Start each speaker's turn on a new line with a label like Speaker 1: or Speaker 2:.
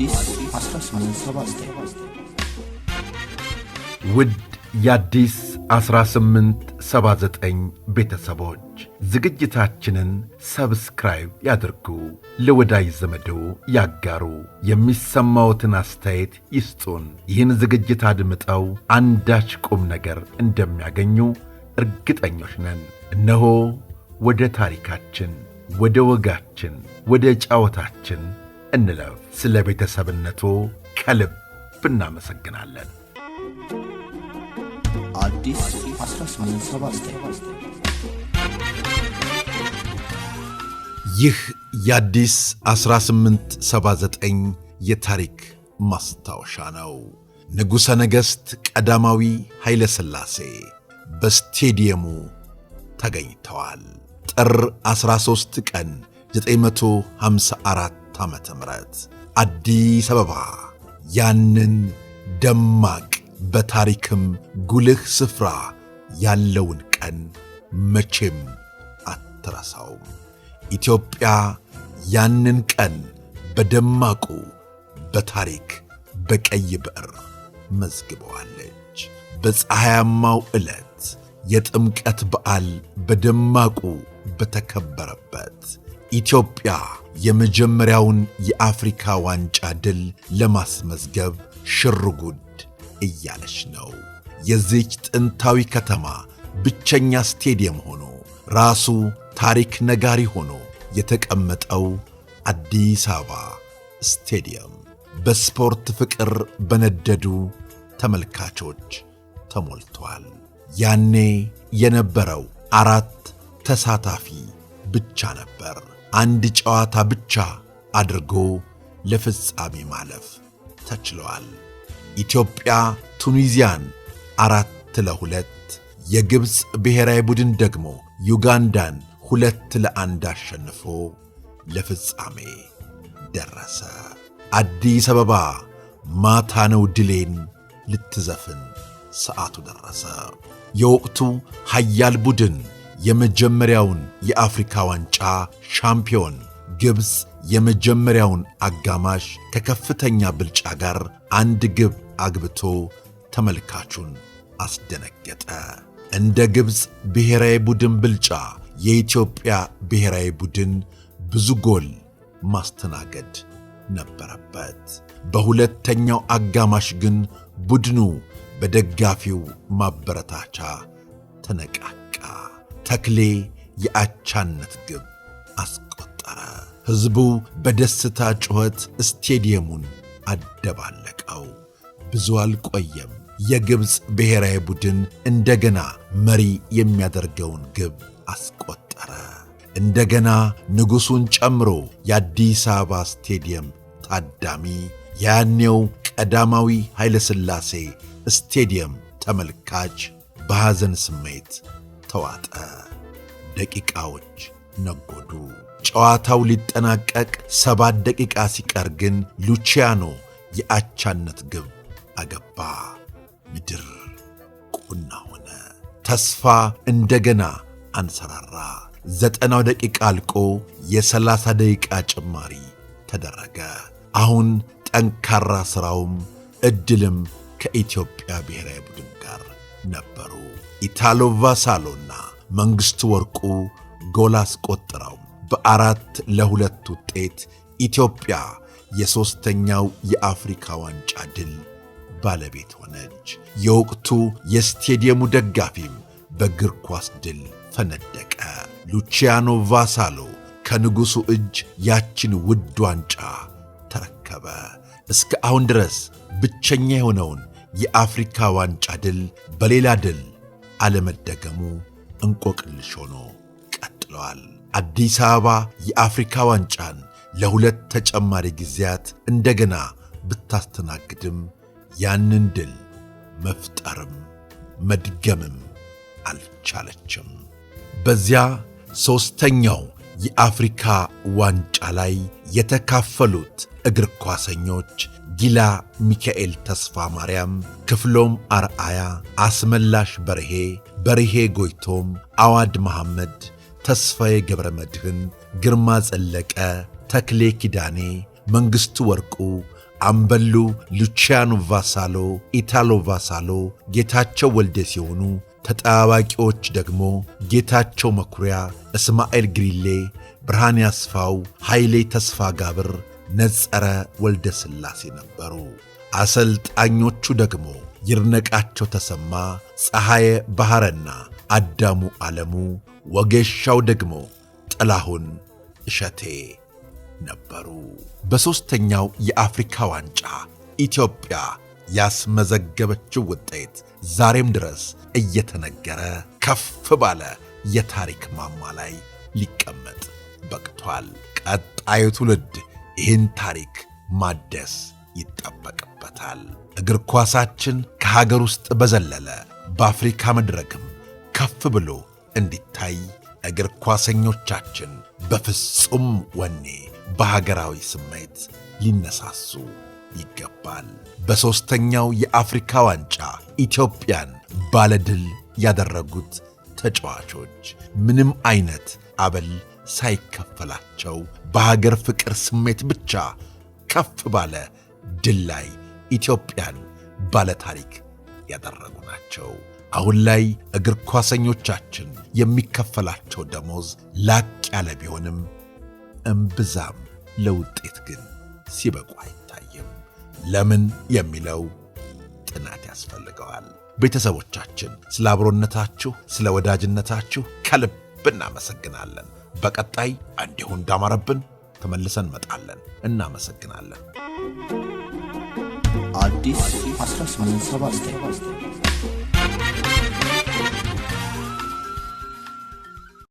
Speaker 1: አዲስ 1879
Speaker 2: ውድ የአዲስ 1879 ቤተሰቦች ዝግጅታችንን ሰብስክራይብ ያድርጉ፣ ለወዳጅ ዘመዶ ያጋሩ፣ የሚሰማዎትን አስተያየት ይስጡን። ይህን ዝግጅት አድምጠው አንዳች ቁም ነገር እንደሚያገኙ እርግጠኞች ነን። እነሆ ወደ ታሪካችን፣ ወደ ወጋችን፣ ወደ ጫወታችን እንለፍ። ስለ ቤተሰብነቱ ከልብ እናመሰግናለን።
Speaker 1: አዲስ 1879
Speaker 2: ይህ የአዲስ 1879 የታሪክ ማስታወሻ ነው። ንጉሠ ነገሥት ቀዳማዊ ኃይለ ሥላሴ በስቴዲየሙ ተገኝተዋል። ጥር 13 ቀን 954 ዓመተ ምህረት አዲስ አበባ ያንን ደማቅ በታሪክም ጉልህ ስፍራ ያለውን ቀን መቼም አትረሳውም። ኢትዮጵያ ያንን ቀን በደማቁ በታሪክ በቀይ ብዕር መዝግበዋለች። በፀሐያማው ዕለት የጥምቀት በዓል በደማቁ በተከበረበት ኢትዮጵያ የመጀመሪያውን የአፍሪካ ዋንጫ ድል ለማስመዝገብ ሽርጉድ እያለች ነው። የዚች ጥንታዊ ከተማ ብቸኛ ስቴዲየም ሆኖ ራሱ ታሪክ ነጋሪ ሆኖ የተቀመጠው አዲስ አበባ ስቴዲየም በስፖርት ፍቅር በነደዱ ተመልካቾች ተሞልቷል። ያኔ የነበረው 4 ተሳታፊ ብቻ ነበር። አንድ ጨዋታ ብቻ አድርጎ ለፍጻሜ ማለፍ ተችሏል። ኢትዮጵያ ቱኒዚያን 4-2፣ የግብፅ ብሔራዊ ቡድን ደግሞ ዩጋንዳን 2-1 አሸንፎ ለፍጻሜ ደረሰ። አዲስ አበባ ማታ ነው ድሌን ልትዘፍን ሰዓቱ ደረሰ። የወቅቱ ኃያል ቡድን የመጀመሪያውን የአፍሪካ ዋንጫ ሻምፒዮን ግብፅ የመጀመሪያውን አጋማሽ ከከፍተኛ ብልጫ ጋር 1 ግብ አግብቶ ተመልካቹን አስደነገጠ። እንደ ግብፅ ብሔራዊ ቡድን ብልጫ የኢትዮጵያ ብሔራዊ ቡድን ብዙ ጎል ማስተናገድ ነበረበት። በሁለተኛው አጋማሽ ግን ቡድኑ በደጋፊው ማበረታቻ ተነቃቃ። ተክሌ የአቻነት ግብ አስቆጠረ። ሕዝቡ በደስታ ጩኸት ስቴዲየሙን አደባለቀው። ብዙ አልቆየም። የግብፅ ብሔራዊ ቡድን እንደገና መሪ የሚያደርገውን ግብ አስቆጠረ። እንደገና ንጉሡን ጨምሮ የአዲስ አበባ ስቴዲየም ታዳሚ ያኔው ቀዳማዊ ኃይለ ሥላሴ ስቴዲየም ተመልካች በሐዘን ስሜት ተዋጠ። ደቂቃዎች ነጎዱ። ጨዋታው ሊጠናቀቅ 7 ደቂቃ ሲቀር ግን ሉቺያኖ የአቻነት ግብ አገባ። ምድር ቁና ሆነ። ተስፋ እንደገና አንሰራራ። 90 ደቂቃ አልቆ የ30 ደቂቃ ጭማሪ ተደረገ። አሁን ጠንካራ ሥራውም ዕድልም ከኢትዮጵያ ብሔራዊ ቡድን ጋር ነበሩ። ኢታሎ ቫሳሎና መንግሥቱ ወርቁ ጎል አስቆጥረው በ4-2 ውጤት ኢትዮጵያ የሦስተኛው የአፍሪካ ዋንጫ ድል ባለቤት ሆነች። የወቅቱ የስቴዲየሙ ደጋፊም በእግር ኳስ ድል ፈነደቀ። ሉቺያኖ ቫሳሎ ከንጉሡ እጅ ያችን ውድ ዋንጫ ተረከበ። እስከ አሁን ድረስ ብቸኛ የሆነውን የአፍሪካ ዋንጫ ድል በሌላ ድል አለመደገሙ እንቆቅልሽ ሆኖ ቀጥለዋል። አዲስ አበባ የአፍሪካ ዋንጫን ለ2 ተጨማሪ ጊዜያት እንደገና ብታስተናግድም ያንን ድል መፍጠርም መድገምም አልቻለችም። በዚያ ሦስተኛው የአፍሪካ ዋንጫ ላይ የተካፈሉት እግር ኳሰኞች ጊላ ሚካኤል ተስፋ ማርያም፣ ክፍሎም አርአያ፣ አስመላሽ በርሄ፣ በርሄ ጎይቶም፣ አዋድ መሐመድ፣ ተስፋዬ ገብረ መድህን፣ ግርማ ጸለቀ፣ ተክሌ ኪዳኔ፣ መንግሥቱ ወርቁ፣ አምበሉ ሉቺያኖ ቫሳሎ፣ ኢታሎ ቫሳሎ፣ ጌታቸው ወልደ ሲሆኑ ተጠባባቂዎች ደግሞ ጌታቸው መኩሪያ፣ እስማኤል ግሪሌ፣ ብርሃኔ አስፋው፣ ኃይሌ ተስፋ ጋብር፣ ነጸረ ወልደ ሥላሴ ነበሩ። አሰልጣኞቹ ደግሞ ይርነቃቸው ተሰማ፣ ፀሐየ ባሕረና አዳሙ ዓለሙ፣ ወጌሻው ደግሞ ጥላሁን እሸቴ ነበሩ። በሦስተኛው የአፍሪካ ዋንጫ ኢትዮጵያ ያስመዘገበችው ውጤት ዛሬም ድረስ እየተነገረ ከፍ ባለ የታሪክ ማማ ላይ ሊቀመጥ በቅቷል። ቀጣዩ ትውልድ ይህን ታሪክ ማደስ ይጠበቅበታል። እግር ኳሳችን ከሀገር ውስጥ በዘለለ በአፍሪካ መድረክም ከፍ ብሎ እንዲታይ እግር ኳሰኞቻችን በፍጹም ወኔ በሀገራዊ ስሜት ሊነሳሱ ይገባል። በሦስተኛው የአፍሪካ ዋንጫ ኢትዮጵያን ባለድል ያደረጉት ተጫዋቾች ምንም አይነት አበል ሳይከፈላቸው በሀገር ፍቅር ስሜት ብቻ ከፍ ባለ ድል ላይ ኢትዮጵያን ባለታሪክ ያደረጉ ናቸው። አሁን ላይ እግር ኳሰኞቻችን የሚከፈላቸው ደሞዝ ላቅ ያለ ቢሆንም እምብዛም ለውጤት ግን ሲበቁ አይታይም። ለምን የሚለው ጥናት ያስፈልገዋል። ቤተሰቦቻችን ስለ አብሮነታችሁ፣ ስለ ወዳጅነታችሁ ከልብ እናመሰግናለን። በቀጣይ እንዲሁ እንዳማረብን ተመልሰን እንመጣለን። እናመሰግናለን።
Speaker 1: አዲስ 1879